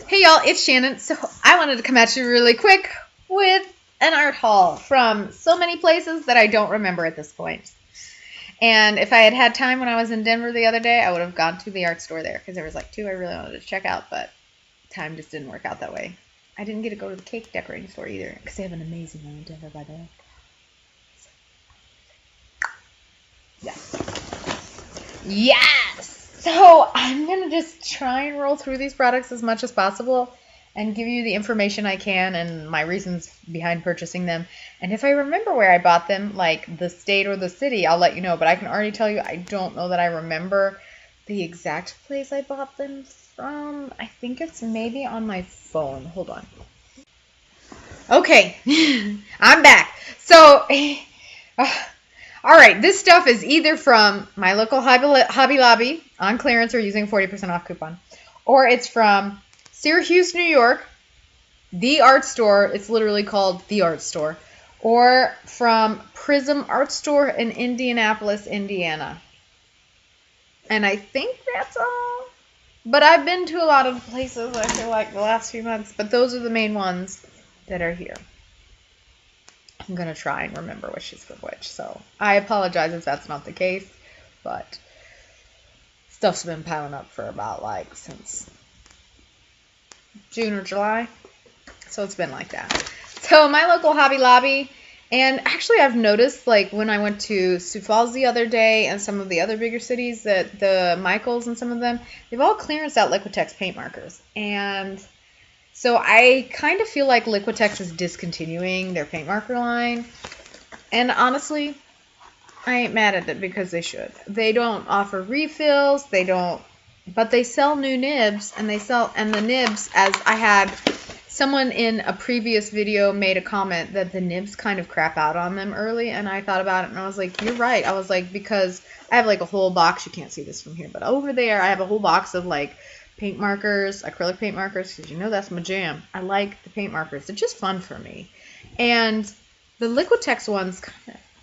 Hey y'all, it's Shannon. So I wanted to come at you really quick with an art haul from so many places that I don't remember at this point. And if I had had time when I was in Denver the other day, I would have gone to the art store there because there was like two I really wanted to check out, but time just didn't work out that way. I didn't get to go to the cake decorating store either because they have an amazing one in Denver, by the way. Yes. Yes! So I'm going to just try and roll through these products as much as possible and give you the information I can and my reasons behind purchasing them. And if I remember where I bought them, like the state or the city, I'll let you know. But I can already tell you I don't know that I remember the exact place I bought them from. I think it's maybe on my phone. Hold on. Okay, I'm back. So... all right, this stuff is either from my local Hobby Lobby on clearance or using 40% off coupon, or it's from Syracuse, New York, the art store. It's literally called the art store, or from Prizm art store in Indianapolis, Indiana. And I think that's all. But I've been to a lot of places, I feel like, the last few months, but those are the main ones that are here. I'm going to try and remember which is from which. So I apologize if that's not the case, but stuff's been piling up for about since June or July. So it's been like that. So my local Hobby Lobby, and actually I've noticed when I went to Sioux Falls the other day and some of the other bigger cities that the Michaels and some of them, they've all clearanced out Liquitex paint markers. And so I kind of feel like Liquitex is discontinuing their paint marker line. And honestly, I ain't mad at it because they should. They don't offer refills, but they sell new nibs, and the nibs, as I had someone in a previous video made a comment that the nibs kind of crap out on them early, and I thought about it and I was like, you're right. I was like, because I have a whole box, you can't see this from here, but over there I have a whole box of paint markers, acrylic paint markers, because that's my jam. I like the paint markers. They're just fun for me. And the Liquitex ones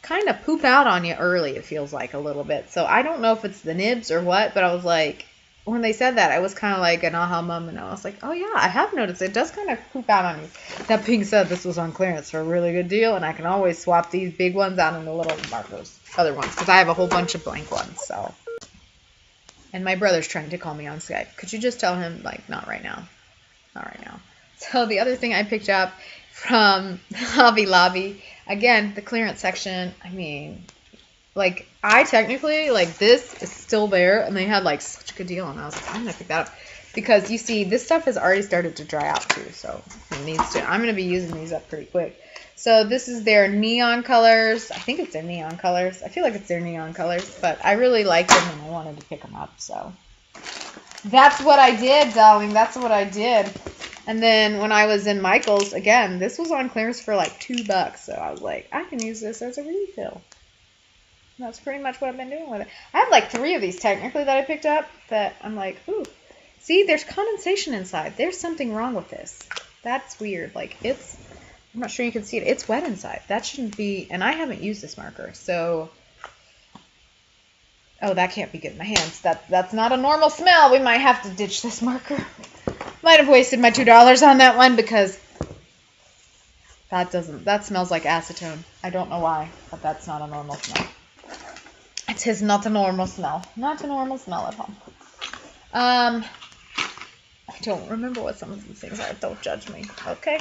kind of poop out on you early, it feels like a little bit. So I don't know if it's the nibs or what, but I was like, when they said that, I was kind of like an aha moment. I was like, oh yeah, I have noticed it does kind of poop out on you. That being said, this was on clearance for a really good deal, and I can always swap these big ones out into little markers, other ones, because I have a whole bunch of blank ones, so... And my brother's trying to call me on Skype. Could you just tell him, not right now? Not right now. So the other thing I picked up from Hobby Lobby, again, the clearance section, I technically, this is still there, and they had, such a good deal, and I was like, I'm going to pick that up. Because, you see, this stuff has already started to dry out, too, so it needs to. I'm going to be using these up pretty quick. So this is their neon colors. I think it's their neon colors. I feel like it's their neon colors, but I really like them and I wanted to pick them up. So that's what I did, darling. That's what I did. And then when I was in Michael's, again, this was on clearance for $2. So I was like, I can use this as a refill. And that's pretty much what I've been doing with it. I have 3 of these technically that I picked up that I'm like, ooh, see, there's condensation inside. There's something wrong with this. That's weird. I'm not sure you can see it. It's wet inside. That shouldn't be, and I haven't used this marker, so, oh, that can't be good in my hands. That's not a normal smell. We might have to ditch this marker. Might have wasted my $2 on that one because that smells like acetone. I don't know why, but that's not a normal smell. It is not a normal smell. Not a normal smell at all. I don't remember what some of these things are. Don't judge me, okay?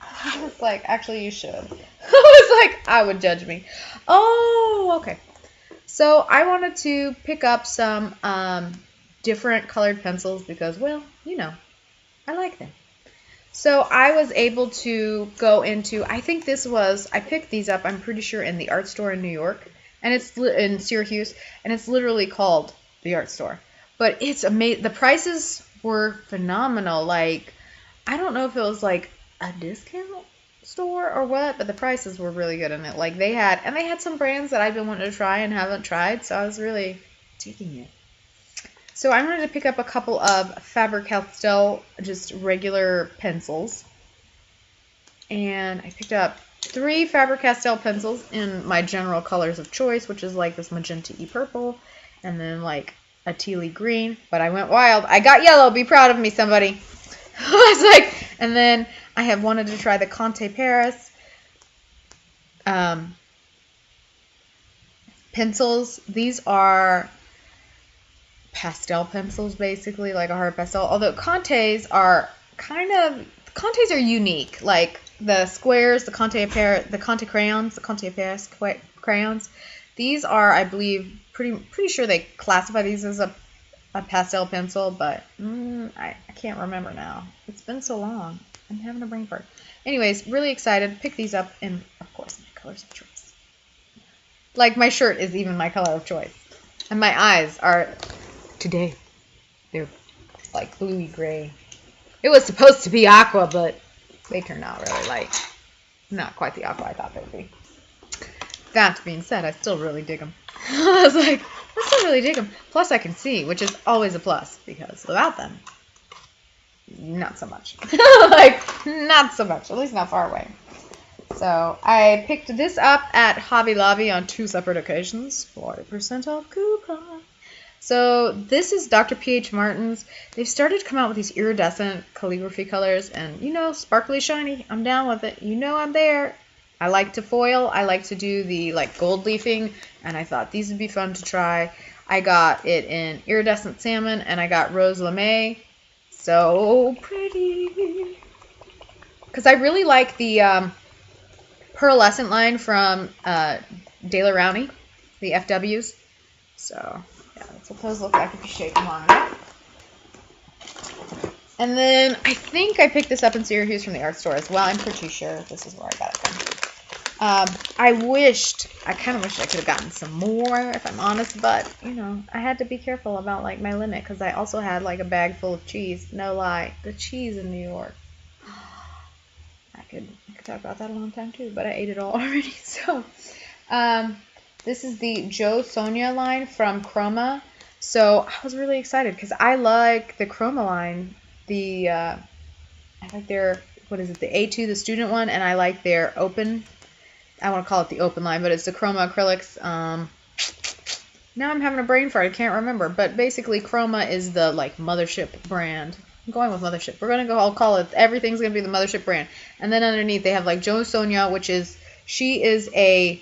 I was like, actually, you should. I was like, I would judge me. Oh, okay. So I wanted to pick up some different colored pencils because, well, I like them. So I was able to go into, I picked these up, I'm pretty sure, in the art store in New York, and it's in Syracuse, and it's literally called the art store. But it's amazing. The prices were phenomenal. I don't know if it was a discount store or what, but the prices were really good in it. They had some brands that I've been wanting to try and haven't tried, so I was really digging it. So I wanted to pick up a couple of Faber-Castell, just regular pencils, and I picked up 3 Faber-Castell pencils in my general colors of choice, which is this magenta-y purple, and then a tealy green, but I went wild. I got yellow. Be proud of me, somebody. I was like, and then I have wanted to try the Conte Paris pencils. These are pastel pencils, basically, like a hard pastel. Although Contes are unique. Like the squares, the Conte crayons, the Conte Paris crayons. These are, I believe, pretty sure they classify these as a pastel pencil, but I can't remember now. It's been so long. I'm having a brain fart. Anyways, really excited. Pick these up in, of course, my colors of choice. Like my shirt is even my color of choice. And my eyes are, today, they're like bluey gray. It was supposed to be aqua, but they turned out really light. Not quite the aqua I thought they would be. That being said, I still really dig them. I was like, I still really dig them. Plus, I can see, which is always a plus, because without them, not so much. Like, not so much. At least not far away. So, I picked this up at Hobby Lobby on 2 separate occasions. 40% off coupon. So, this is Dr. P.H. Martin's. They've started to come out with these iridescent calligraphy colors, and, you know, sparkly shiny. I'm down with it. You know I'm there. I like to foil. I like to do the like gold leafing, and I thought these would be fun to try. I got it in iridescent salmon, and I got rose lame. So pretty. Because I really like the pearlescent line from De La Rowney, the FWs. So yeah, that's what those look like if you shake them on enough. And then I think I picked this up in Syracuse from the art store as well. I'm pretty sure this is where I got it from. I kind of wished I could have gotten some more, if I'm honest, but, you know, I had to be careful about, like, my limit, because I also had, like, a bag full of cheese. No lie. The cheese in New York. I could talk about that a long time, too, but I ate it all already, so. This is the Joe Sonia line from Chroma. So, I was really excited, because I like the Chroma line. I like their, what is it, the A2, the student one, and I like their open, I want to call it the open line, but it's the Chroma acrylics. Now I'm having a brain fart, I can't remember, but basically Chroma is the, like, mothership brand. I'm going with mothership. We're going to I'll call it, everything's going to be the mothership brand. And then underneath they have, like, Joe Sonia, which is, she is a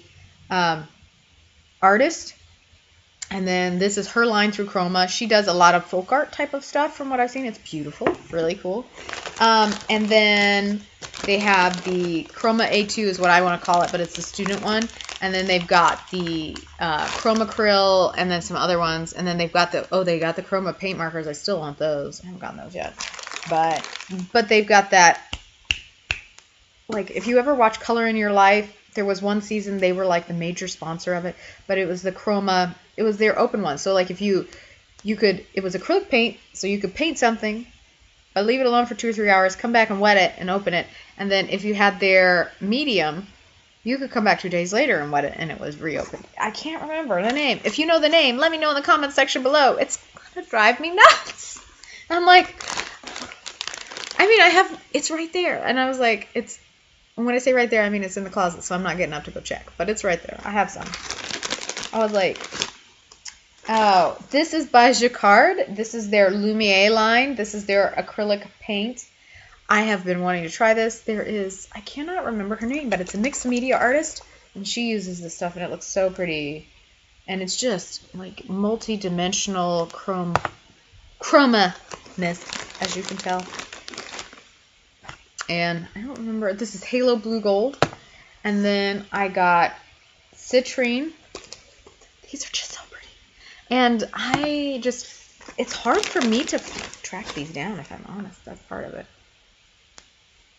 artist. And then this is her line through Chroma. She does a lot of folk art type of stuff from what I've seen. It's beautiful. Really cool. And then they have the Chroma A2 is what I want to call it, but it's the student one. And then they've got the Chroma Acryl and then some other ones. And then they've got they got the Chroma paint markers. I still want those. I haven't gotten those yet. But they've got that, like, if you ever watch Color in Your Life, there was one season they were like the major sponsor of it, but it was the Chroma, it was their open one. So like if you could, it was acrylic paint, so you could paint something, but leave it alone for 2 or 3 hours, come back and wet it and open it. And then if you had their medium, you could come back 2 days later and wet it and it was reopened. I can't remember the name. If you know the name, let me know in the comments section below. It's gonna drive me nuts. I'm like, I mean, it's right there. And I was like, and when I say right there, I mean it's in the closet, so I'm not getting up to go check. But it's right there. I have some. I was like, oh, this is by Jacquard. This is their Lumiere line. This is their acrylic paint. I have been wanting to try this. I cannot remember her name, but it's a mixed media artist, and she uses this stuff, and it looks so pretty. And it's just, like, multi-dimensional chroma-ness, as you can tell. And I don't remember, this is Halo Blue Gold. And then I got Citrine. These are just so pretty. And it's hard for me to track these down, if I'm honest. That's part of it.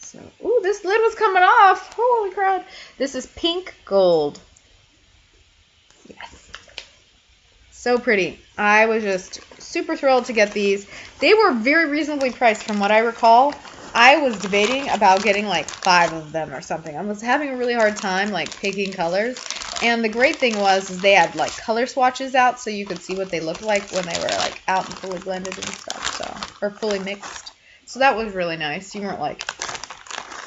So, ooh, this lid was coming off. Holy crap. This is Pink Gold. Yes. So pretty. I was just super thrilled to get these. They were very reasonably priced from what I recall. I was debating about getting like 5 of them or something. I was having a really hard time like picking colors. And the great thing is they had like color swatches out so you could see what they looked like when they were like out and fully blended and stuff. So, or fully mixed. So that was really nice. You weren't like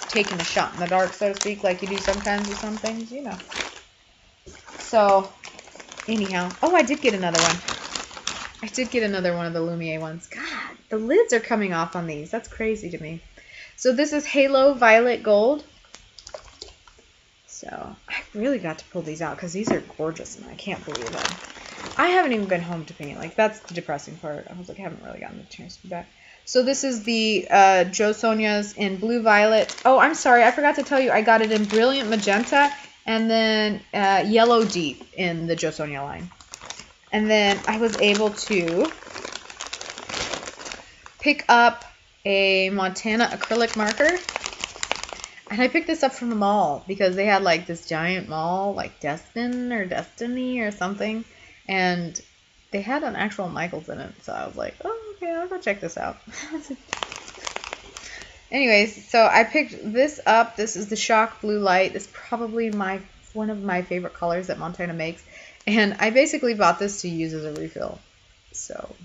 taking a shot in the dark, so to speak, like you do sometimes with some things, you know. So, anyhow. Oh, I did get another one. I did get another one of the Lumiere ones. God The lids are coming off on these. That's crazy to me. So this is Halo Violet Gold. So I really got to pull these out because these are gorgeous and I can't believe it. I haven't even been home to paint. Like, that's the depressing part. I was like, I haven't really gotten the chance to do that. So this is the Joe Sonia's in Blue Violet. Oh, I'm sorry. I forgot to tell you. I got it in Brilliant Magenta and then Yellow Deep in the Joe Sonia line. And then I was able to pick up a Montana acrylic marker. And I picked this up from the mall because they had like this giant mall, like Destin or Destiny or something. And they had an actual Michaels in it. So I was like, oh, okay, I'll go check this out. Anyways, so I picked this up. This is the Shock Blue Light. It's probably one of my favorite colors that Montana makes. And I basically bought this to use as a refill. So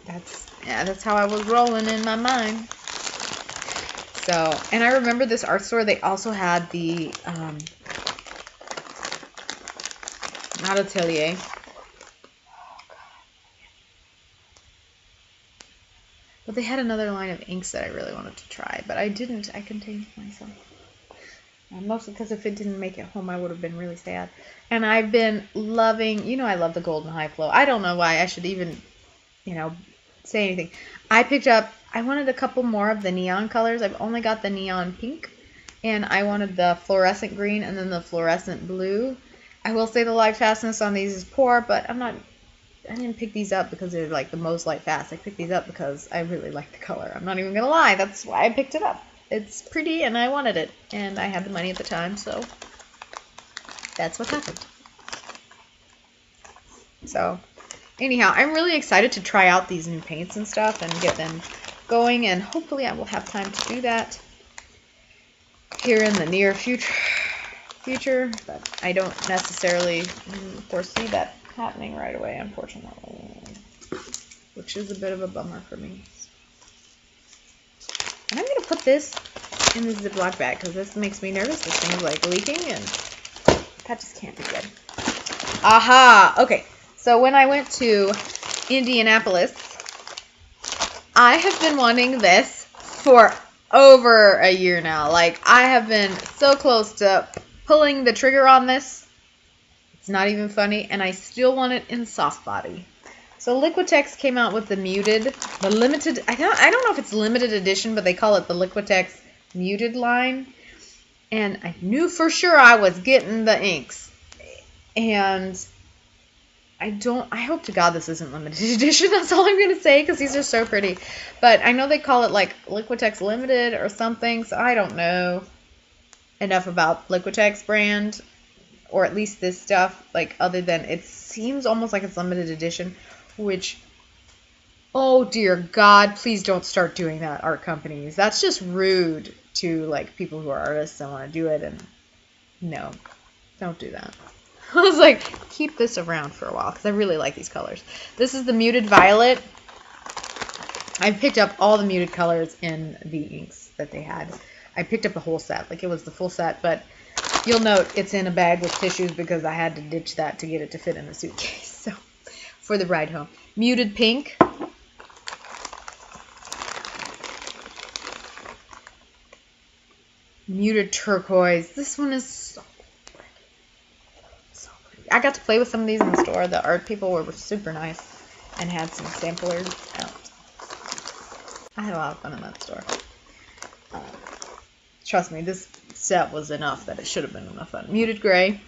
that's how I was rolling in my mind. So, and I remember this art store, they also had the, not Atelier. But they had another line of inks that I really wanted to try, but I didn't. I contained myself. Mostly because if it didn't make it home, I would have been really sad. And I've been loving, I love the Golden High Flow. I don't know why I should even, say anything. I wanted a couple more of the neon colors. I've only got the neon pink, and I wanted the fluorescent green and then the fluorescent blue. I will say the light fastness on these is poor, but I didn't pick these up because they're like the most light fast. I picked these up because I really like the color. I'm not even going to lie. That's why I picked it up. It's pretty and I wanted it, and I had the money at the time, so that's what happened. So anyhow, I'm really excited to try out these new paints and stuff and get them going, and hopefully I will have time to do that here in the near future, but I don't necessarily foresee that happening right away, unfortunately, which is a bit of a bummer for me. And I'm going to put this in the Ziploc bag because this makes me nervous. This thing's like leaking, and that just can't be good. Aha! Okay, so when I went to Indianapolis, I have been wanting this for over a year now. Like, I have been so close to pulling the trigger on this. It's not even funny, and I still want it in soft body. So Liquitex came out with the limited, I don't know if it's limited edition, but they call it the Liquitex Muted line. And I knew for sure I was getting the inks. And I hope to God this isn't limited edition. That's all I'm going to say, because these are so pretty. But I know they call it like Liquitex Limited or something, so I don't know enough about Liquitex brand, or at least this stuff, like, other than it seems almost like it's limited edition, which, oh dear God, please don't start doing that, art companies. That's just rude to, like, people who are artists and want to do it, and no, don't do that. I was like, keep this around for a while because I really like these colors. This is the Muted Violet. I picked up all the muted colors in the inks that they had. I picked up the whole set. Like, it was the full set, but you'll note it's in a bag with tissues because I had to ditch that to get it to fit in the suitcase. So, for the ride home. Muted Pink. Muted Turquoise. This one is so I got to play with some of these in the store. The art people were super nice and had some samplers out. I had a lot of fun in that store. Trust me, this set was enough that it should have been enough fun. Muted Gray.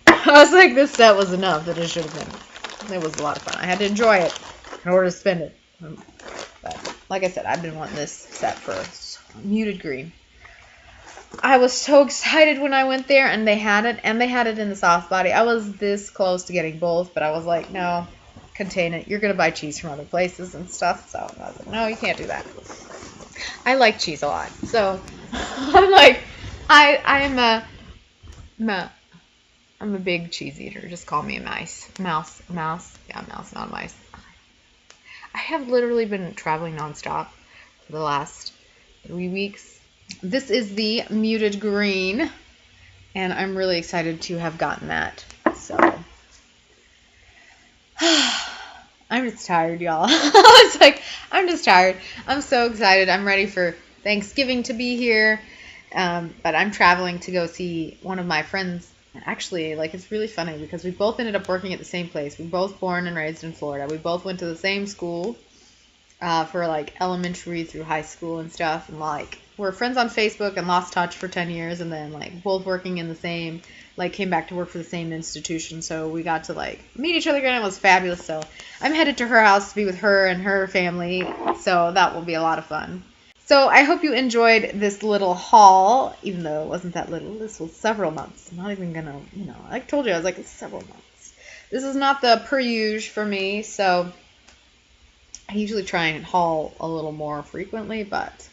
I was like, this set was enough that it should have been. It was a lot of fun. I had to enjoy it in order to spend it. But like I said, I've been wanting this set for Muted Green. I was so excited when I went there, and they had it in the soft body. I was this close to getting both, but I was like, no, contain it. You're going to buy cheese from other places and stuff, so I was like, no, you can't do that. I like cheese a lot, so I'm like, I'm a big cheese eater. Just call me a mouse. Yeah, mouse, not mice. I have literally been traveling nonstop for the last 3 weeks. This is the Muted Green, and I'm really excited to have gotten that. So, I'm I'm just tired, y'all. I was like, I'm just tired. I'm so excited. I'm ready for Thanksgiving to be here. But I'm traveling to go see one of my friends. Actually, like, it's really funny because we both ended up working at the same place. We both born and raised in Florida. We both went to the same school for like elementary through high school and stuff. And like, we're friends on Facebook and lost touch for 10 years. And then like both working in the same, like came back to work for the same institution. So we got to like meet each other again. It was fabulous. So I'm headed to her house to be with her and her family. So that will be a lot of fun. So I hope you enjoyed this little haul, even though it wasn't that little. This was several months. I'm not even gonna, I told you, I was like, it's several months. This is not the per usual for me, so I usually try and haul a little more frequently, but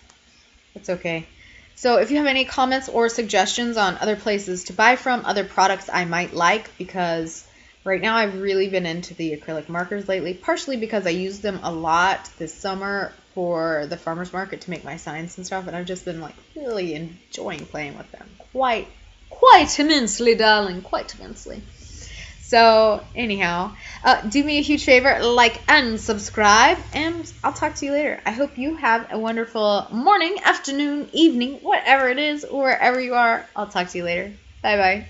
it's okay. So if you have any comments or suggestions on other places to buy from, other products I might like, because right now I've really been into the acrylic markers lately, partially because I used them a lot this summer for the farmer's market to make my signs and stuff, and I've just been like really enjoying playing with them quite immensely, darling, quite immensely. So anyhow, do me a huge favor, like and subscribe, and I'll talk to you later. I hope you have a wonderful morning, afternoon, evening, whatever it is, wherever you are. I'll talk to you later. Bye bye.